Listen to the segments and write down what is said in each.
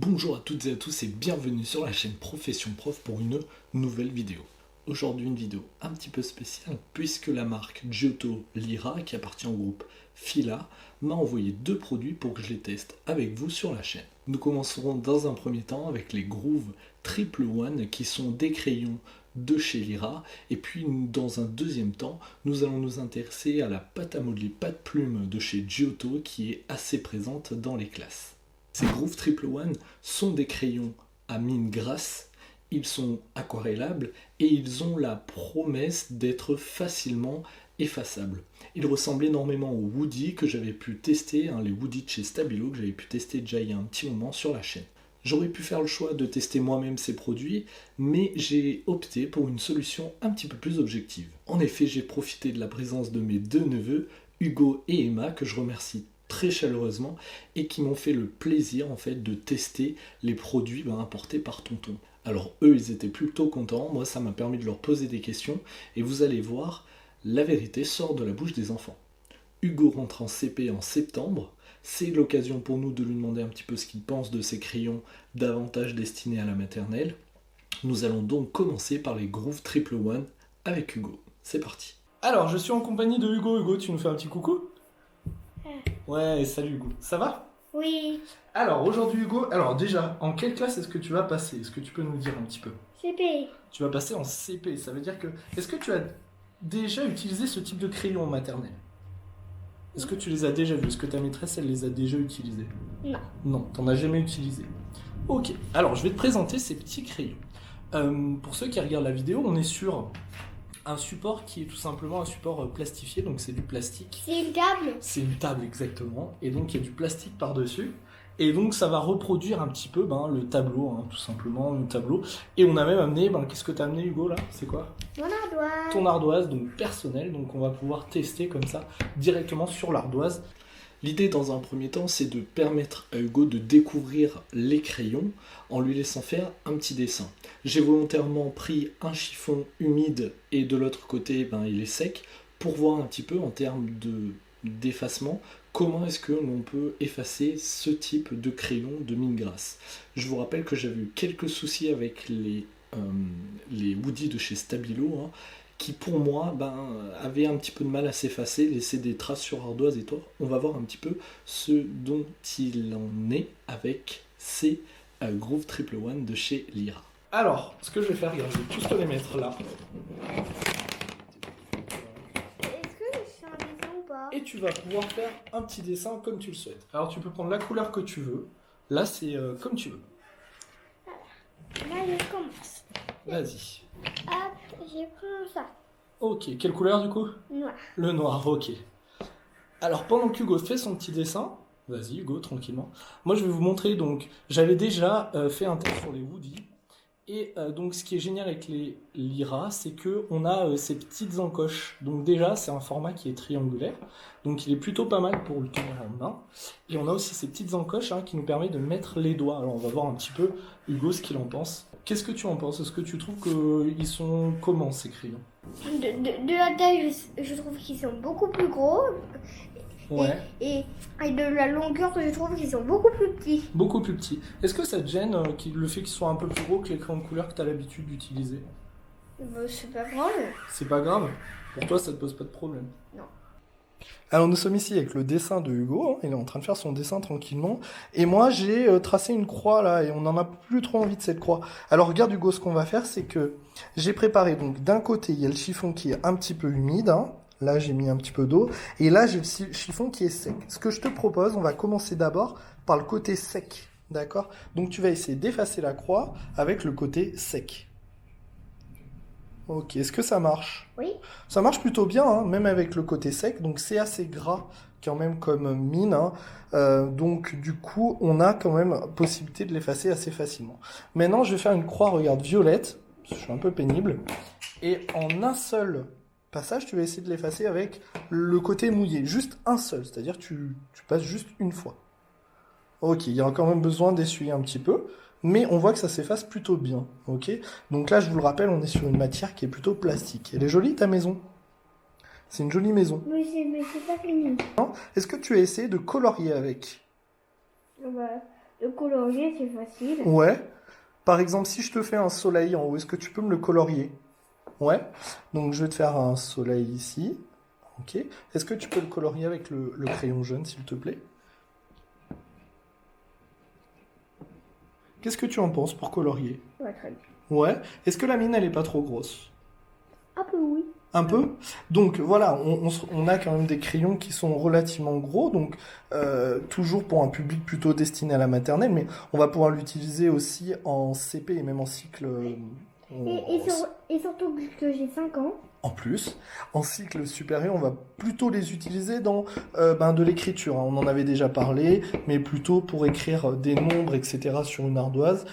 Bonjour à toutes et à tous et bienvenue sur la chaîne Profession Prof pour une nouvelle vidéo. Aujourd'hui une vidéo un petit peu spéciale puisque la marque Giotto Lyra qui appartient au groupe Fila m'a envoyé deux produits pour que je les teste avec vous sur la chaîne. Nous commencerons dans un premier temps avec les Groove Triple One qui sont des crayons de chez Lyra et puis dans un deuxième temps nous allons nous intéresser à la pâte à modeler pâte plume de chez Giotto qui est assez présente dans les classes. Ces Groove Triple One sont des crayons à mine grasse, ils sont aquarellables et ils ont la promesse d'être facilement effaçables. Ils ressemblent énormément aux Woody que j'avais pu tester, les Woody de chez Stabilo que j'avais pu tester déjà il y a un petit moment sur la chaîne. J'aurais pu faire le choix de tester moi-même ces produits, mais j'ai opté pour une solution un petit peu plus objective. En effet, j'ai profité de la présence de mes deux neveux, Hugo et Emma, que je remercie très chaleureusement et qui m'ont fait le plaisir en fait de tester les produits apportés par Tonton. Alors eux ils étaient plutôt contents, moi ça m'a permis de leur poser des questions et vous allez voir, la vérité sort de la bouche des enfants. Hugo rentre en CP en septembre, c'est l'occasion pour nous de lui demander un petit peu ce qu'il pense de ces crayons davantage destinés à la maternelle. Nous allons donc commencer par les Groove Triple One avec Hugo. C'est parti. Alors je suis en compagnie de Hugo. Hugo, tu nous fais un petit coucou ? Ouais, salut Hugo. Ça va ? Oui, Alors aujourd'hui Hugo, déjà, en quelle classe est-ce que tu vas passer ? Est-ce que tu peux nous dire un petit peu ? CP. Tu vas passer en CP, ça veut dire que... Est-ce que tu as déjà utilisé ce type de crayon en maternelle ? Est-ce que tu les as déjà vus ? Est-ce que ta maîtresse, elle les a déjà utilisés ? Non. Non, t'en as jamais utilisé. Ok, alors je vais te présenter ces petits crayons. Pour ceux qui regardent la vidéo, on est sur un support qui est tout simplement un support plastifié, donc c'est du plastique. C'est une table. C'est une table exactement, et donc il y a du plastique par-dessus, et donc ça va reproduire un petit peu le tableau, tout simplement, le tableau. Et on a même amené, qu'est-ce que tu as amené Hugo là ? C'est quoi ? Mon ardoise. Ton ardoise, donc personnelle, donc on va pouvoir tester comme ça, directement sur l'ardoise. L'idée dans un premier temps, c'est de permettre à Hugo de découvrir les crayons en lui laissant faire un petit dessin. J'ai volontairement pris un chiffon humide et de l'autre côté, il est sec, pour voir un petit peu en termes d'effacement, comment est-ce que l'on peut effacer ce type de crayon de mine grasse. Je vous rappelle que j'avais eu quelques soucis avec les Woody de chez Stabilo, qui pour moi avait un petit peu de mal à s'effacer, laisser des traces sur ardoise et toi. On va voir un petit peu ce dont il en est avec ces Groove Triple One de chez Lyra. Alors, ce que je vais faire, regarde, je vais tous te les mettre là. Est-ce que je suis en dessin ou pas? Et tu vas pouvoir faire un petit dessin comme tu le souhaites. Alors tu peux prendre la couleur que tu veux. Là, c'est comme tu veux. Là, je commence. Vas-y. Hop, j'ai pris ça. Ok, quelle couleur du coup ? Noir. Le noir, ok. Alors pendant qu'Hugo fait son petit dessin, vas-y Hugo, tranquillement. Moi je vais vous montrer, donc j'avais déjà fait un test sur les Woody. Et donc ce qui est génial avec les Lyra, c'est qu'on a ces petites encoches. Donc déjà c'est un format qui est triangulaire, donc il est plutôt pas mal pour le tenir en main. Et on a aussi ces petites encoches qui nous permettent de mettre les doigts. Alors on va voir un petit peu Hugo ce qu'il en pense. Qu'est-ce que tu en penses ? Est-ce que tu trouves qu'ils sont comment ces crayons ? De la taille, je trouve qu'ils sont beaucoup plus gros. Ouais. Et de la longueur, je trouve qu'ils sont beaucoup plus petits. Beaucoup plus petits. Est-ce que ça te gêne le fait qu'ils soient un peu plus gros que les crayons de couleur que tu as l'habitude d'utiliser ? C'est pas grave. C'est pas grave. Pour toi, ça te pose pas de problème. Non. Alors nous sommes ici avec le dessin de Hugo, il est en train de faire son dessin tranquillement, et moi j'ai tracé une croix là, et on n'en a plus trop envie de cette croix. Alors regarde Hugo, ce qu'on va faire, c'est que j'ai préparé, donc d'un côté il y a le chiffon qui est un petit peu humide, là j'ai mis un petit peu d'eau, et là j'ai le chiffon qui est sec. Ce que je te propose, on va commencer d'abord par le côté sec, d'accord ? Donc tu vas essayer d'effacer la croix avec le côté sec. Ok, est-ce que ça marche ? Oui. Ça marche plutôt bien, même avec le côté sec, donc c'est assez gras quand même comme mine, donc du coup on a quand même possibilité de l'effacer assez facilement. Maintenant je vais faire une croix, regarde, violette, je suis un peu pénible, et en un seul passage tu vas essayer de l'effacer avec le côté mouillé, juste un seul, c'est-à-dire tu passes juste une fois. Ok, il y a quand même besoin d'essuyer un petit peu, mais on voit que ça s'efface plutôt bien, ok ? Donc là, je vous le rappelle, on est sur une matière qui est plutôt plastique. Elle est jolie, ta maison ? C'est une jolie maison. Mais c'est pas fini. Est-ce que tu as essayé de colorier avec ? Le colorier, c'est facile. Ouais. Par exemple, si je te fais un soleil en haut, est-ce que tu peux me le colorier? Ouais. Donc je vais te faire un soleil ici. Ok. Est-ce que tu peux le colorier avec le crayon jaune, s'il te plaît? Qu'est-ce que tu en penses pour colorier? Ouais, très bien. Ouais. Est-ce que la mine, elle est pas trop grosse? Un peu oui. Un peu. Donc voilà, on a quand même des crayons qui sont relativement gros, donc toujours pour un public plutôt destiné à la maternelle, mais on va pouvoir l'utiliser aussi en CP et même en cycle. Et surtout que j'ai 5 ans. En plus, en cycle supérieur, on va plutôt les utiliser dans de l'écriture, hein. On en avait déjà parlé, mais plutôt pour écrire des nombres, etc. sur une ardoise,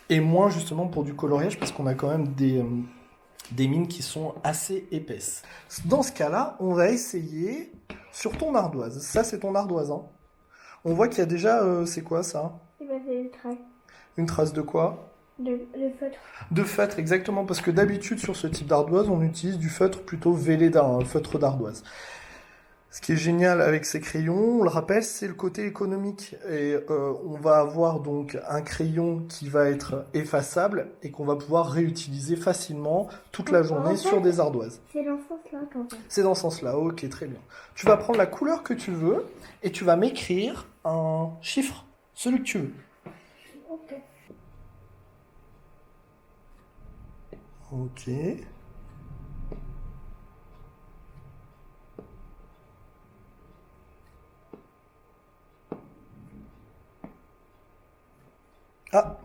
et moins justement pour du coloriage, parce qu'on a quand même des mines qui sont assez épaisses. Dans ce cas-là, on va essayer sur ton ardoise. Ça, c'est ton ardoise, hein. On voit qu'il y a déjà, c'est quoi ça? Et ben c'est le trait Une trace de quoi? de feutre. De feutre, exactement, parce que d'habitude, sur ce type d'ardoise, on utilise du feutre plutôt Velleda, un feutre d'ardoise. Ce qui est génial avec ces crayons, on le rappelle, c'est le côté économique. Et on va avoir donc un crayon qui va être effaçable et qu'on va pouvoir réutiliser facilement toute la journée sur des ardoises. C'est dans ce sens-là qu'en fait. C'est dans ce sens-là, ok, très bien. Tu vas prendre la couleur que tu veux et tu vas m'écrire un chiffre, celui que tu veux. Ok. Ok. Ah,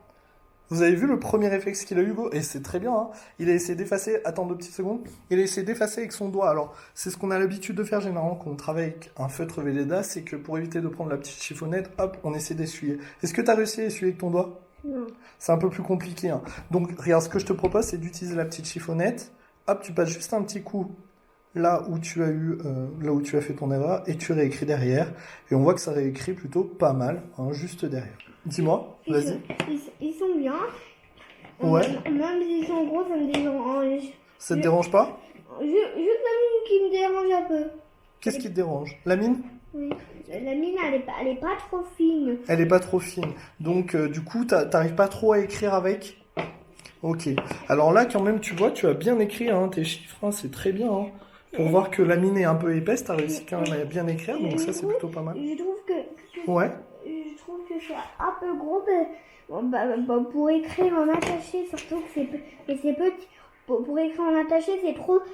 vous avez vu le premier réflexe qu'il a eu, Hugo? Et c'est très bien, hein. Il a essayé d'effacer, attends 2 petites secondes, il a essayé d'effacer avec son doigt. Alors, c'est ce qu'on a l'habitude de faire généralement quand on travaille avec un feutre Velleda, c'est que pour éviter de prendre la petite chiffonnette, hop, on essaie d'essuyer. Est-ce que tu as réussi à essuyer avec ton doigt? Non. C'est un peu plus compliqué, hein. Donc, regarde, ce que je te propose, c'est d'utiliser la petite chiffonnette. Hop, tu passes juste un petit coup là où tu as fait ton erreur, et tu réécris derrière. Et on voit que ça réécrit plutôt pas mal, hein, juste derrière. Dis-moi, vas-y. Ils sont bien. Ouais. Même s'ils sont gros, ça me dérange. Ça te dérange pas? Juste la mine qui me dérange un peu. Qu'est-ce qui te dérange? La mine? Oui. La mine, elle est pas trop fine. Elle est pas trop fine. Donc, du coup, t'arrives pas trop à écrire avec? Ok. Alors là, quand même, tu vois, tu as bien écrit, hein, tes chiffres, hein, c'est très bien, hein. Pour voir que la mine est un peu épaisse, t'as réussi quand même à bien écrire, donc ça, c'est plutôt pas mal. Je trouve que Ouais. je trouve que c'est un peu gros pour écrire en attaché, surtout que c'est petit. Pour écrire en attaché, c'est trop petit.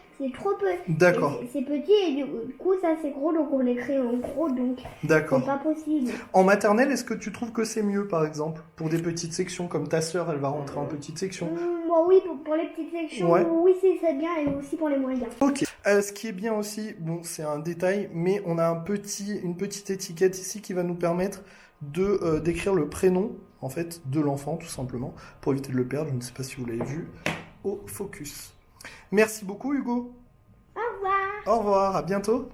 D'accord. C'est petit et du coup ça c'est gros, donc on l'écrit en gros, donc D'accord. c'est pas possible. En maternelle, est-ce que tu trouves que c'est mieux, par exemple, pour des petites sections, comme ta sœur, elle va rentrer en petite section? Bon, oui, pour les petites sections, Ouais. oui c'est bien, et aussi pour les moyens. Ok. Ce qui est bien aussi, bon, c'est un détail, mais on a une petite étiquette ici qui va nous permettre de d'écrire le prénom, en fait, de l'enfant, tout simplement, pour éviter de le perdre. Je ne sais pas si vous l'avez vu au focus. Merci beaucoup, Hugo. Au revoir. Au revoir, à bientôt.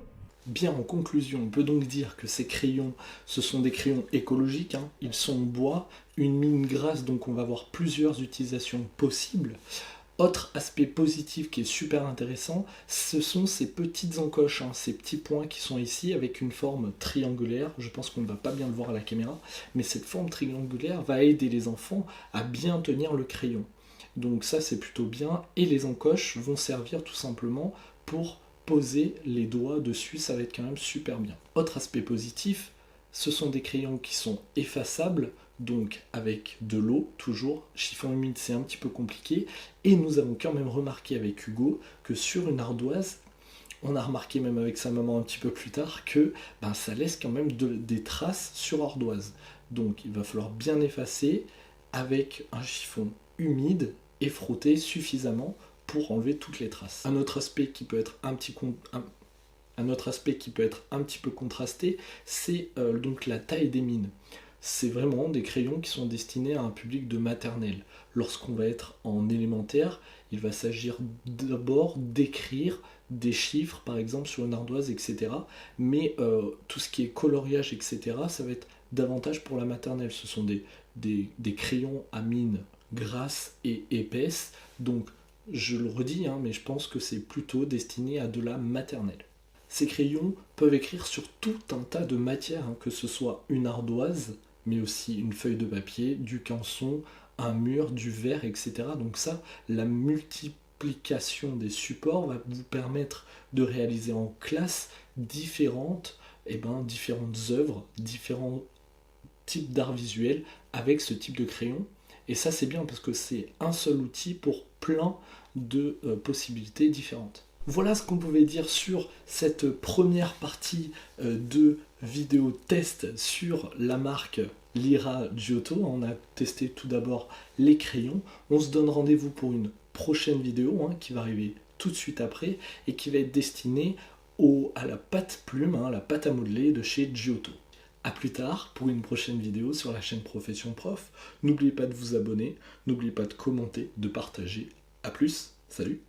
Bien, en conclusion, on peut donc dire que ces crayons, ce sont des crayons écologiques, hein. Ils sont en bois, une mine grasse, donc on va avoir plusieurs utilisations possibles. Autre aspect positif qui est super intéressant, ce sont ces petites encoches, hein, ces petits points qui sont ici avec une forme triangulaire. Je pense qu'on ne va pas bien le voir à la caméra, mais cette forme triangulaire va aider les enfants à bien tenir le crayon. Donc ça, c'est plutôt bien, et les encoches vont servir tout simplement pour poser les doigts dessus, ça va être quand même super bien. Autre aspect positif, ce sont des crayons qui sont effaçables, donc avec de l'eau, toujours. Chiffon humide, c'est un petit peu compliqué. Et nous avons quand même remarqué avec Hugo que sur une ardoise, on a remarqué même avec sa maman un petit peu plus tard que ça laisse quand même des traces sur ardoise. Donc il va falloir bien effacer avec un chiffon humide et frotter suffisamment pour enlever toutes les traces. Un autre aspect qui peut être un petit peu contrasté, c'est donc la taille des mines. C'est vraiment des crayons qui sont destinés à un public de maternelle. Lorsqu'on va être en élémentaire, il va s'agir d'abord d'écrire des chiffres, par exemple sur une ardoise, etc. Mais tout ce qui est coloriage, etc., ça va être davantage pour la maternelle. Ce sont des crayons à mine grasse et épaisse. Donc, je le redis, hein, mais je pense que c'est plutôt destiné à de la maternelle. Ces crayons peuvent écrire sur tout un tas de matières, hein, que ce soit une ardoise, mais aussi une feuille de papier, du canson, un mur, du verre, etc. Donc ça, la multiplication des supports va vous permettre de réaliser en classe différentes œuvres, différents types d'art visuel avec ce type de crayon. Et ça, c'est bien parce que c'est un seul outil pour plein de possibilités différentes. Voilà ce qu'on pouvait dire sur cette première partie de vidéo test sur la marque Lyra Giotto. On a testé tout d'abord les crayons. On se donne rendez-vous pour une prochaine vidéo qui va arriver tout de suite après et qui va être destinée à la pâte plume, la pâte à modeler de chez Giotto. A plus tard pour une prochaine vidéo sur la chaîne Profession Prof. N'oubliez pas de vous abonner, n'oubliez pas de commenter, de partager. A plus, salut!